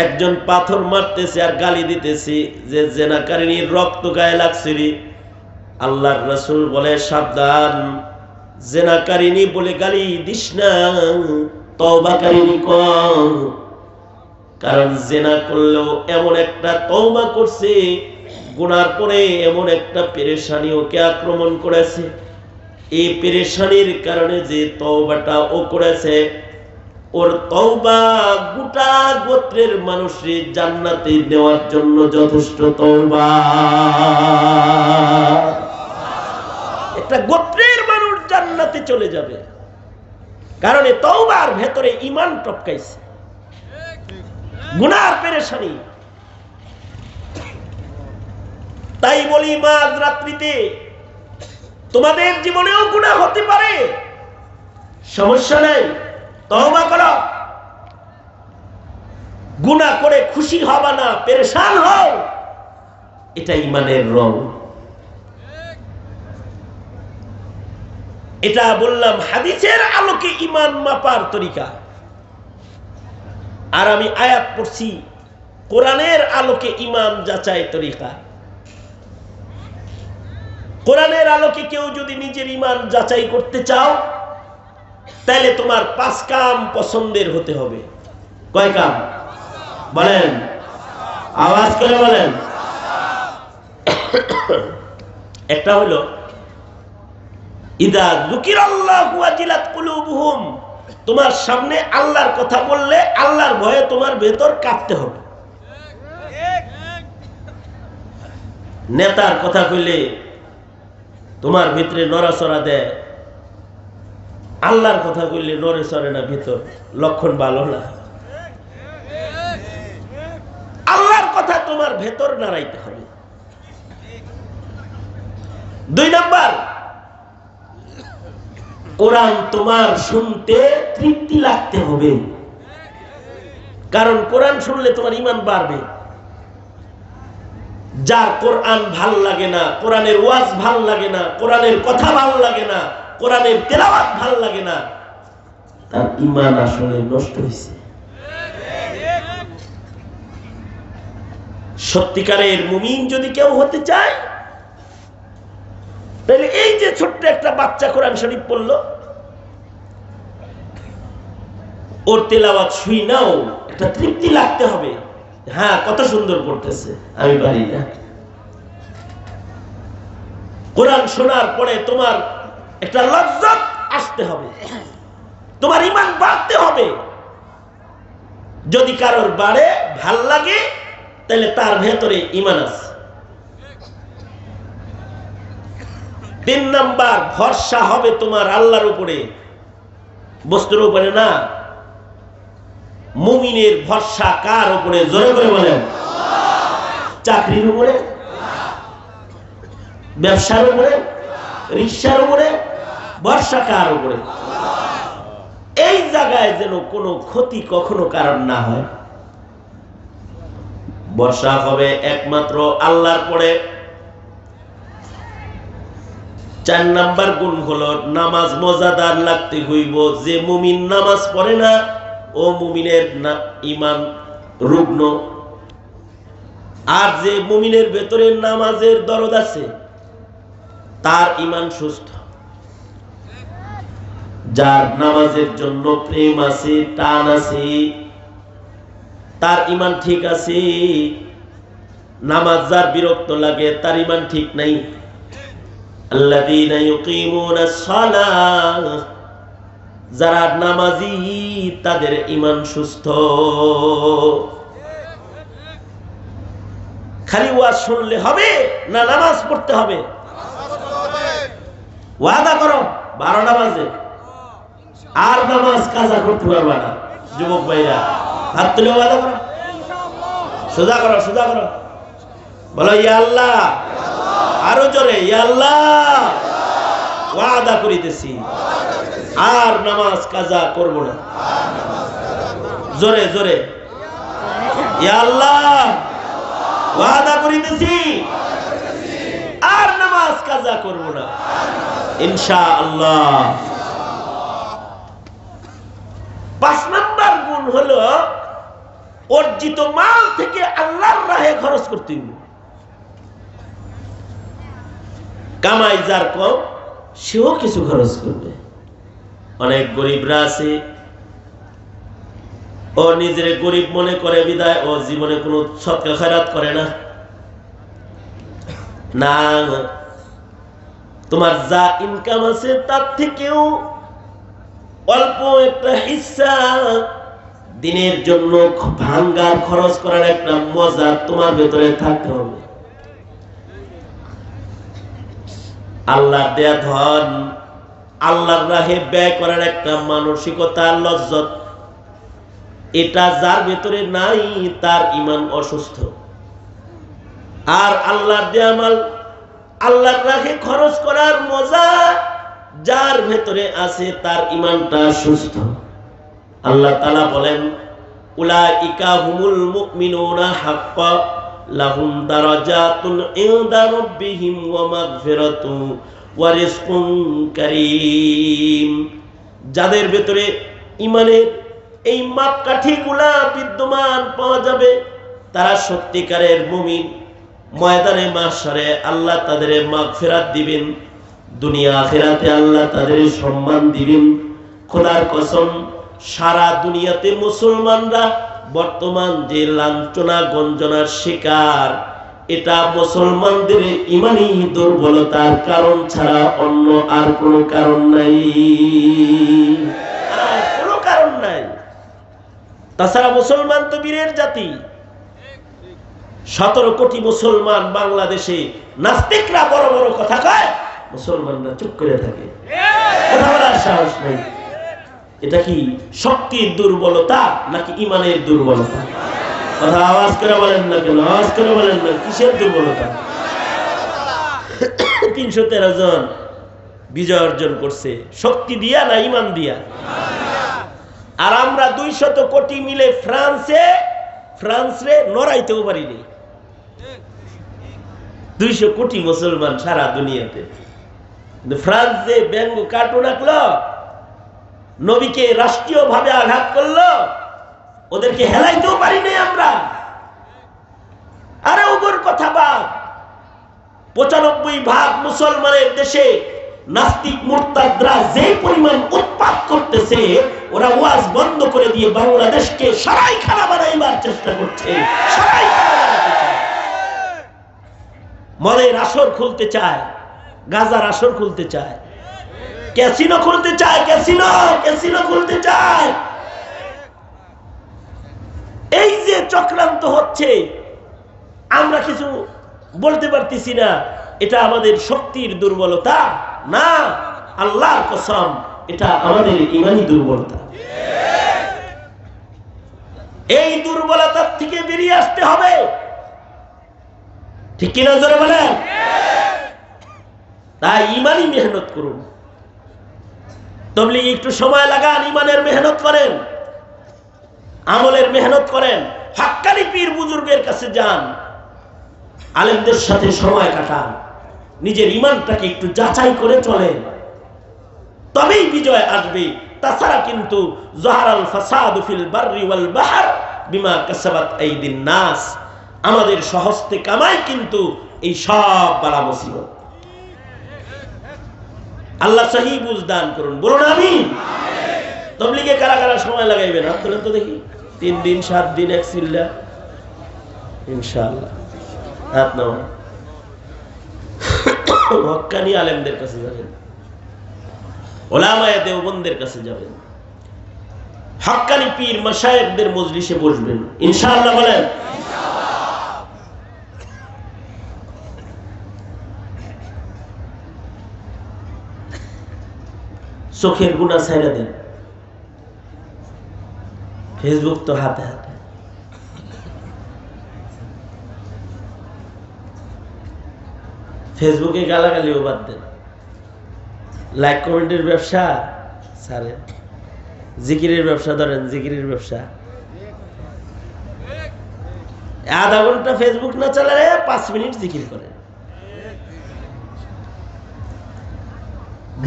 একজন পাথর মারতেছে আর গালি দিতেছে যে জেনাকারিনীর রক্ত গায়ে লাগছে রে। আল্লাহর রাসূল বলে, সাবধান, জেনাকারিনী বলে গালি দিস না, তওবাকারিনী কর। কারণ জেনা করলেও এমন একটা তওবা করছে, গুনার পরে এমন একটা পেরেশানি ওকে আক্রমণ করেছে, এই পেরেশানির কারণে যে তওবাটা ও করেছে, ওর তওবা গোটা গোত্রের মানুষের জান্নাতে নেওয়ার জন্য যথেষ্ট। তওবা একটা গোত্রের মানুষ জান্নাতে চলে যাবে, কারণ এই তওবার ভেতরে ঈমান টপকাইছে, গুনার পেরেশানি। তাই বলি, মাঝ রাত্রিতে তোমাদের জীবনেও গুনাহ হতে পারে, সমস্যা নাই, তওবা করো। গুনাহ করে খুশি হবা না, পেরেশান হও, এটা ঈমানের রং। এটা বললাম হাদিসের আলোকে ঈমান মাপার তরিকা। আর আমি আয়াত পড়ছি কোরআনের আলোকে ঈমান যাচাই তরিকা। কোরআনের আলোকে কেউ যদি নিজের ঈমান যাচাই করতে চাও, তাহলে তোমার 5 কাম পছন্দের হতে হবে। কয় কাম বলেন? আওয়াজ করে বলেন। একটা হলো, ইদা যুকিরাল্লাহু ওয়াজিলাত কুলুবুহুম, তোমার সামনে আল্লাহর কথা বললে আল্লাহর ভয়ে তোমার ভেতর কাঁপতে হবে। নেতার কথা কইলে তোমার ভিতরে নড়াচড়া দেয়, আল্লাহর কথা কইলে নড়ে চড়ে না, ভিতর লক্ষণ ভালো না। আল্লাহর কথা তোমার ভেতর নাড়াইতে হবে। দুই নাম্বার, কোরআন তোমার শুনতে তৃপ্তি লাগতে হবে, কারণ কোরআন শুনলে তোমার ঈমান বাড়বে। যার কোরআন ভাল লাগে না, কোরআনের ওয়াজ ভাল লাগে না, কোরআনের কথা ভাল লাগে না, কোরআনের তেলাওয়াত ভাল লাগে না, তার ঈমান আসলে নষ্ট হয়েছে। সত্যিকারের মুমিন যদি কেউ হতে চায়, তাহলে এই যে ছোট্ট একটা বাচ্চা কোরআন শরীফ পড়লো, ওর তেলাওয়াত শুই নাও একটা তৃপ্তি লাগতে হবে। হ্যাঁ, কত সুন্দর পড়তেছে, আমি পারি না। কোরআন শোনার পরে তোমার একটা লজ্জত আসতে হবে, তোমার ঈমান বাড়তে হবে। যদি কারোর বাড়ে ভাল লাগে, তাহলে তার ভেতরে ঈমান আছে। তিন নাম্বার, ভরসা হবে তোমার আল্লাহর উপরে, বস্তুর উপরে না। মুমিনের ভরসা কার উপরে? জোরে করে বলেন। চাকরির উপরে, ব্যবসার উপরে, রিকশার উপরে, ভরসা কার উপরে? এই জায়গায় যেন কোনো ক্ষতি কখনো কারণ না হয়। ভরসা হবে একমাত্র আল্লাহর পরে। চার নাম্বার গুণ হলো নামাজ মজাদার লাগতে হইব। যে মুমিন নামাজ পড়ে না, ও মুমিনের ঈমান রুগ্ন। আর যে মুমিনের ভেতরে নামাজের দরদ আছে, তার ঈমান সুস্থ। যার নামাজের জন্য প্রেম আছে, টান আছে, তার ঈমান ঠিক আছে। নামাজ যার বিরক্ত লাগে, তার ঈমান ঠিক নাই। আল্লাযীনা ইউকিমুনাস সালাহ, যারা নামাজি তাদের ঈমান সুস্থ। খালি ওয়াজ শুনলে হবে না, নামাজ পড়তে হবে। ওয়াদা করো 12টা বাজে আর নামাজ কাজা করতে পারবা না। যুবক ভাইরা হাত তুলে ওয়াদা করো, সোজা করো, সোজা করো, বলো ইয়া আল্লাহ। আরো জোরে, ইয়া আল্লাহ, ওয়াদা করিতেছি আর নামাজ কাজা করব না। জোরে জোরে, ইয়া আল্লাহ, ওয়াদা করিতেছি আর নামাজ কাজা করব না, ইনশাআল্লাহ। 5 নাম্বার গুণ হলো অর্জিত মাল থেকে আল্লাহর রাহে খরচ করতে হবে। কামাই যার কম, সেও কিছু খরচ করবে। অনেক গরিবরা আছে, ও নিজের গরিব মনে করে বিদায় ও জীবনে কোনো সদকা খয়রাত করে না। না, তোমার যা ইনকাম আছে তার থেকেও অল্প একটা হিস্সা দিনের জন্য ভাঙ্গার খরচ করার একটা মজা তোমার ভেতরে থাকতে হবে। আল্লাহ দেয়া ধন আল্লাহর রাহে ব্যয় করার একটা মানসিকতা, লজ্জত, এটা যার ভেতরে নাই তার ঈমান অসুস্থ। আর আল্লাহর দেয়া মাল আল্লাহর রাহে খরচ করার মজা যার ভেতরে আছে তার ঈমানটা সুস্থ। আল্লাহ তাআলা বলেন, উলাইকা হুমুল মুমিনুনা হাক্কা লাহুম দারাজাতুন ইনদা রাব্বিহিম ওয়া মাগফিরাতু ওয়া রিজকুন কারীম। যাদের ভেতরে ঈমানের এই মাপকাঠিগুলা বিদ্যমান পাওয়া যাবে, তারা সত্যিকারের মুমিন। ময়দানে মাহশারে আল্লাহ তাদের মাগফিরাত দিবেন, দুনিয়া আখিরাতে আল্লাহ তাদের সম্মান দিবেন। খোদার কসম, সারা দুনিয়াতে মুসলমানরা বর্তমান যে লাঞ্ছনা গঞ্জনার শিকার, এটা মুসলমানদের ঈমানি দুর্বলতার কারণ ছাড়া অন্য আর কোনো কারণ নাই, আর কোনো কারণ নাই। তাছাড়া মুসলমান তো বীরের জাতি। 17 কোটি মুসলমান বাংলাদেশে, নাস্তিকরা বড় বড় কথা কয়, মুসলমানরা চুপ করে থাকে, কথা বলার সাহস নেই। এটা কি শক্তির দুর্বলতা নাকি ঈমানের দুর্বলতা? কথা আওয়াজ করে বলেন না কেন, আওয়াজ করে বলেন না, কিসের দুর্বলতা? 313 জন বিজয় অর্জন করছে, শক্তি দিয়া না ইমান দিয়া? আর আমরা 200 কোটি মিলে ফ্রান্সে নড়াইতেও পারিনি। 200 কোটি মুসলমান সারা দুনিয়াতে, কিন্তু ফ্রান্স যে ব্যঙ্গ কার্টুন আঁকলো, নবীকে রাষ্ট্রীয় ভাবে আঘাত করলো, ওদেরকে হেলাইতেও পারিনি আমরা। আরে ওগর কথা বাদ, 95% মুসলমানের দেশে নাস্তিক মুরতাদরা যে পরিমাণ উৎপাত করতেছে, ওরা ওয়াজ বন্ধ করে দিয়ে বাংলাদেশকে সরাইখানা বানাইবার চেষ্টা করছে। মদের আসর খুলতে চায়, গাজার আসর খুলতে চায়, ক্যাসিনো খুলতে চায়, ক্যাসিনো খুলতে চায়। এই যে চক্রান্ত হচ্ছে, আমরা কিছু বলতে পারতেছি না। এটা আমাদের শক্তির দুর্বলতা না, আল্লাহর কসম, এটা আমাদের ঈমানি দুর্বলতা। এই দুর্বলতার থেকে বেরিয়ে আসতে হবে, ঠিক কিনা জোরে বলেন? তাই ঈমানি মেহনত করুন, তাবলীগে একটু সময় লাগান, ঈমানের মেহনত করেন, আমলের মেহনত করেন, হাক্কানি পীর বুজুর্গের কাছে যান, আলেমদের সাথে সময় কাটান, নিজের ঈমানটাকে একটু যাচাই করে চলেন, তবেই বিজয় আসবে। তাছাড়া কিন্তু যাহারাল ফাসাদু ফিল বাররি ওয়াল বাহর বিমা কাসাবাত আইদিন নাস, আমাদের সহস্তে কামাই কিন্তু এই সব বালা মুসিবত। আল্লাহ সহি বুঝ দান করুন, বলুন আমিন। তাবলীগে কারা কারা সময় লাগাইবেন হাত তোলেন তো দেখি। 3 দিন 7 দিন এক সিল্লা, ইনশাআল্লাহ হাত নাও। হক্কানি আলেমদের কাছে যাবেন, উলামায়ে দেওবন্দের কাছে যাবেন, হক্কানি পীর মাশায়েখদের মজলিসে বসবেন, ইনশাআল্লাহ বলেন। চোখের গুনাহ ছাইড়া দেন, ফেসবুক তো হাতে হাতে। ফেসবুকে গালাগালিও বাদ দেন, লাইক কমেন্টের ব্যবসা ছাড়েন, জিকিরের ব্যবসা ধরেন, জিকিরের ব্যবসা। আধা ঘন্টা ফেসবুক না চালালে 5 মিনিট জিকির করেন।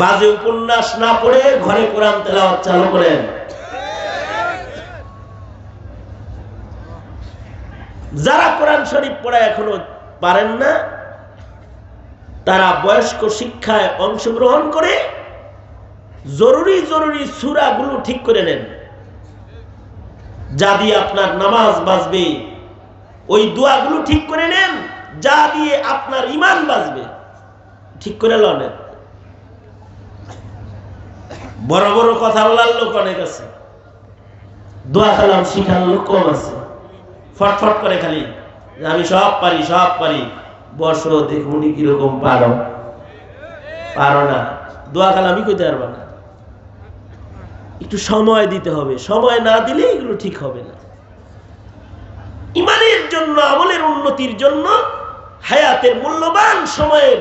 বাজে উপন্যাস না পড়ে ঘরে কোরআন তেলাওয়াত চালু করেন। যারা কোরআন শরীফ পড়া এখনো পারেন না, তারা বয়স্ক শিক্ষায় অংশগ্রহণ করে জরুরি সূরাগুলো ঠিক করে নেন, যা দিয়ে আপনার নামাজ বাঁচবে। ওই দোয়াগুলো ঠিক করে নেন, যা দিয়ে আপনার ঈমান বাঁচবে, ঠিক করে নেন। বড় বড় কথা বলার লোক অনেক আছে, দোয়া কালাম শিখার লোক কম আছে। ফটফট করে খালি আমি সব পারি। বসো দেখুনি কিরকম পারো না, দোয়া কালামই কইতে পারবা না। একটু সময় দিতে হবে, সময় না দিলে এগুলো ঠিক হবে না। ঈমানের জন্য, আমলের উন্নতির জন্য হায়াতের মূল্যবান সময়ের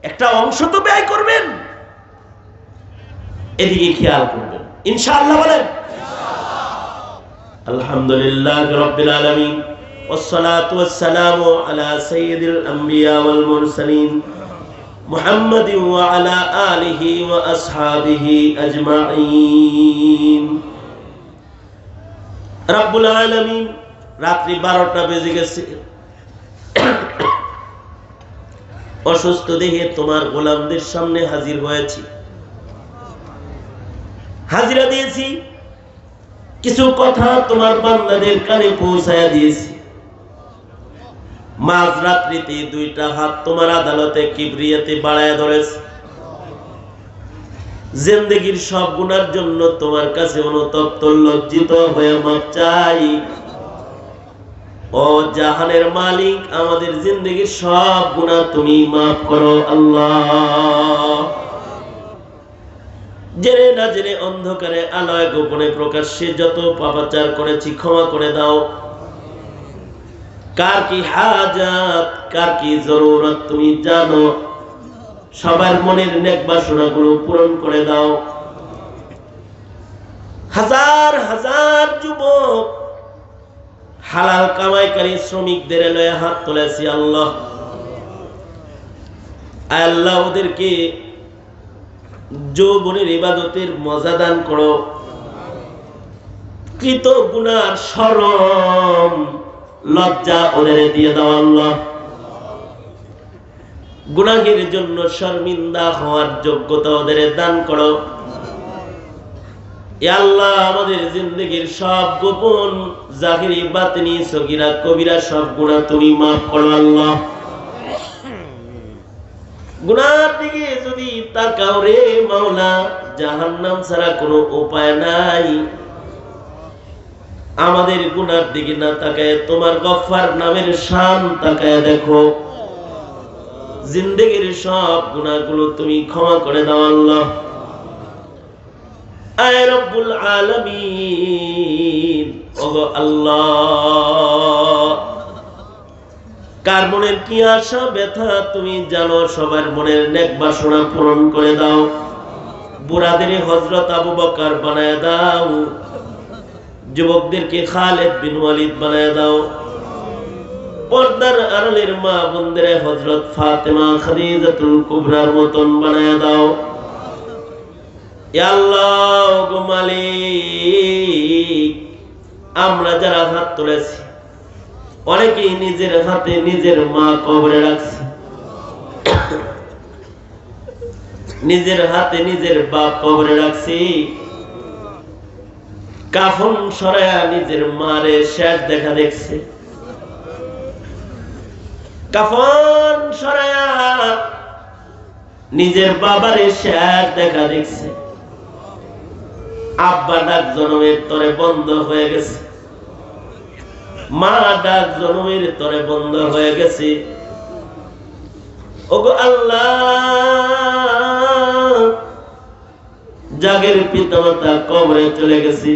একটা অংশ তো ব্যয় করবেন, এদিকে খেয়াল করবেন, ইনশাআল্লাহ বলেন। আলহামদুলিল্লাহ রাব্বিল আলামিন, ওয়াসসালাতু ওয়াসসালামু আলা সাইয়্যিদিল আমবিয়া ওয়াল মুরসালিন মুহাম্মাদিন ওয়া আলা আলিহি ওয়া আসহাবিহি আজমাইন। রাব্বুল আলামিন, রাত্রি 12টা বেজে গেছে, অসুস্থ দেহে তোমার গোলামদের সামনে হাজির হয়েছি, হাজিরা দিয়েছি, কিছু কথা তোমার বান্দাদের কানে পৌঁছায়া দিয়েছি। মাঝ রাত্রিতে 2টা হাত তোমার আদালতে কিবরিয়াতে বাড়ায় ধরেছে। জিন্দেগীর সব গুনার জন্য তোমার কাছে অনুতপ্ত লজ্জিত হয়ে মাপ চাই। ও জাহানের মালিক, আমাদের জিন্দেগীর সব গুনাহ তুমি মাফ করো আল্লাহ। জেনে না জেনে, অন্ধকারে আলোয় গোপনে প্রকাশ্যে যত পাপাচার করেছি ক্ষমা করে দাও। কার কি হাজাত, কার কি জরুরত তুমি জানো। সবার মনের নেক বাসনাগুলো পূরণ করে দাও। হাজার হাজার যুবক হালাল কামাইকারী শ্রমিকদের লয়ে হাত তুলেছি আল্লাহ। আল্লাহ ওদেরকে যৌবনের ইবাদতের মজা দান করো। কৃত গুনার শরম লজ্জা ওদের দিয়ে দাও আল্লাহ। গুনাহের জন্য শর্মিন্দা হওয়ার যোগ্যতা ওদের দান করো। ইয়া আল্লাহ আমাদের জিন্দেগীর সব গোপন জাহিরি বাতিনি সগীরা কবিরা সব গুনাহ তুমি মাফ করো আল্লাহ। গুনার দিকে যদি তাকাও রে মাওলা, জাহান্নাম ছাড়া কোনো উপায় নাই। আমাদের গুনার দিকে না তাকায় তোমার গফফার নামের শান তাকায় দেখো। জিন্দেগীর সব গুনাহগুলো তুমি ক্ষমা করে দাও আল্লাহ। আয় রব্বুল আলামিন, ওগো আল্লাহ, কার মনের কি আশা ব্যথা তুমি জানো। সবার মনের নেক বাসনা পূরণ করে দাও। বুড়াদের হযরত আবু বকর বানায় দাও। যুবকদেরকে খালিদ বিন ওয়ালিদ বানায় দাও। পর্দার আড়ালের মা বোনদের হযরত ফাতেমা খাদিজাতুল কুবরার মতন বানায় দাও। ইয়া আল্লাহ গো মালিক, আমরা যারা হাত তুলেছি অনেকেই নিজের হাতে নিজের মা কবরে রাখছে, নিজের হাতে নিজের বাপ কবরে রাখছি। কাফন সরায়া নিজের মারে শেষ দেখা দেখছে। কাফন সরায়া নিজের বাবারে শেষ দেখা দেখছে। আব্বা ডাক জনমের তরে বন্ধ হয়ে গেছে, মা ডাক জনমের তরে বন্ধ হয়ে গেছে। ওগো আল্লাহ, জাগের পিতামাতা কবরে চলে গেছে।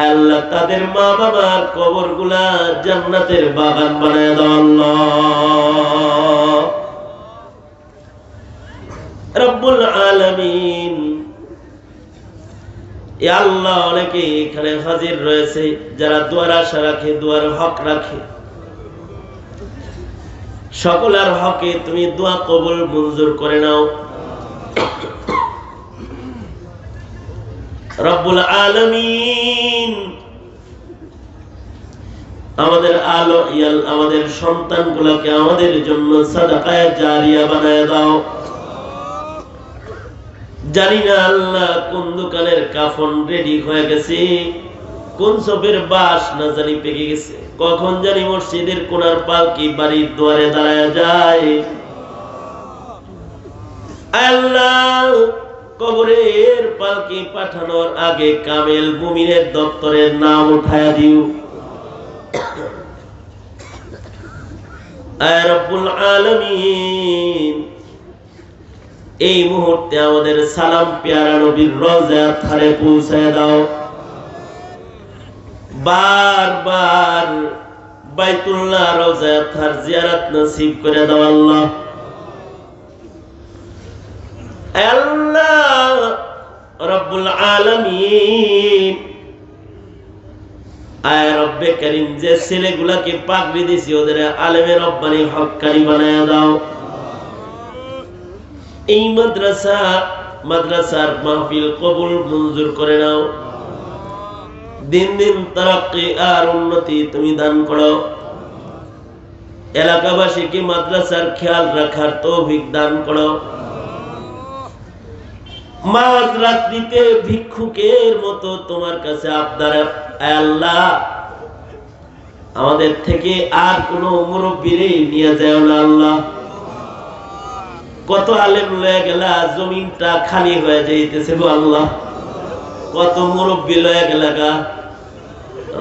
আল্লাহ তাদের মা বাবার কবর গুলা জান্নাতের বাগান বানায় দাও আল্লাহ রব্বুল আলামিন। ইয়া আল্লাহ, অনেকে এখানে হাজির রয়েছে যারা দুয়ার আশা রাখে, দুয়ার হক রাখে। সকলের হকে তুমি দোয়া কবুল মঞ্জুর করে নাও রব্বুল আলামিন। আমাদের আমাদের সন্তানগুলোকে আমাদের জন্য সাদাকায়ে জারিয়া বানায় দাও। জানি না আল্লাহ কোন দোকানের কাফন রেডি হয়ে গেছে, কোন সবের বাস না জানি পেকে গেছে, কখন জানি মসজিদের কোনার পালকি বাড়ির দুয়ারে দাঁড়ায় যায়। আল্লাহ, কবরের পালকি পাঠানোর আগে কামেল মুমিনের দপ্তরের নাম উঠায়া দিও। আয় রব্বুল আলামিন, এই মুহূর্তে আমাদের সালাম পেয়ারা নবীর রওজা ধারে পৌঁছায় দাও। বারবার বাইতুল্লাহ রওজা ধার জিয়ারত নসিব করে দাও আল্লাহ। আল্লাহ রব্বুল আলামিন, আয় রব্বে করিম, যে ছেলেগুলাকে পাগড়ি দিছি ওদের আলেমে রব্বানি হক্কানি বানায় দাও। এই মাদ্রাসার মাহফিল কবুল মঞ্জুর করে নাও। দিন দিন তারাক্কি আর উন্নতি তুমি দান করো। এলাকাবাসীকে মাদ্রাসার খেয়াল রাখার তৌফিক দান করো। মাঝ রাত্রিতে ভিক্ষুকের মতো তোমার কাছে আবদার, আল্লাহ আমাদের থেকে আর কোন মুরব্বীরে নিয়ে যায় না আল্লাহ। কত আলেম লয়ে গেলা, জমিনটা খালি হয়ে যাইতেছে গো আল্লাহ। কত মুরব্বী লয়ে গেলা গা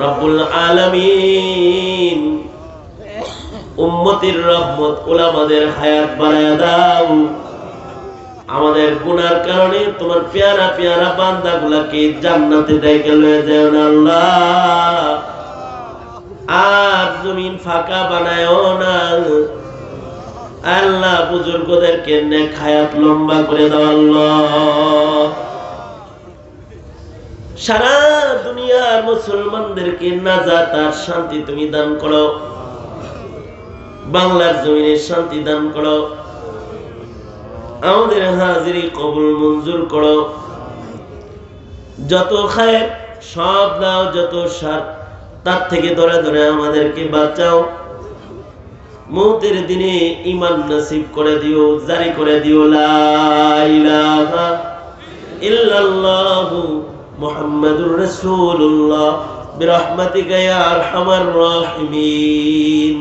রব্বুল আলামিন। উম্মতের রহমত, উলামাদের হায়াত বাড়ায়া দাও। আমাদের গুনার কারণে তোমার পেয়ারা পেয়ারা বান্দাগুলাকে জান্নাতে দেখে লয়ে যায় না আল্লাহ। আর জমিন ফাঁকা বানায়ও না। আল্লাহ বুজুর্গদেরকে নেক হায়াত লম্বা করে দাও আল্লাহ। সারা দুনিয়ার মুসলমানদেরকে নাজাত আর শান্তি তুমি দান করো, বাংলার জমিনে শান্তি দান করো, আমাদের হাজিরি কবুল মঞ্জুর করো, যত খায়ের সব দাও, যত শার তার থেকে ধরে ধরে আমাদেরকে বাঁচাও। মৌতের দিনে ঈমান নসিব করে দিও, জারি করে দিও লা ইলাহা ইল্লাল্লাহু মুহাম্মাদুর রাসূলুল্লাহ বিরহমাতিকা ইয়া আরহামার রাহিমিন।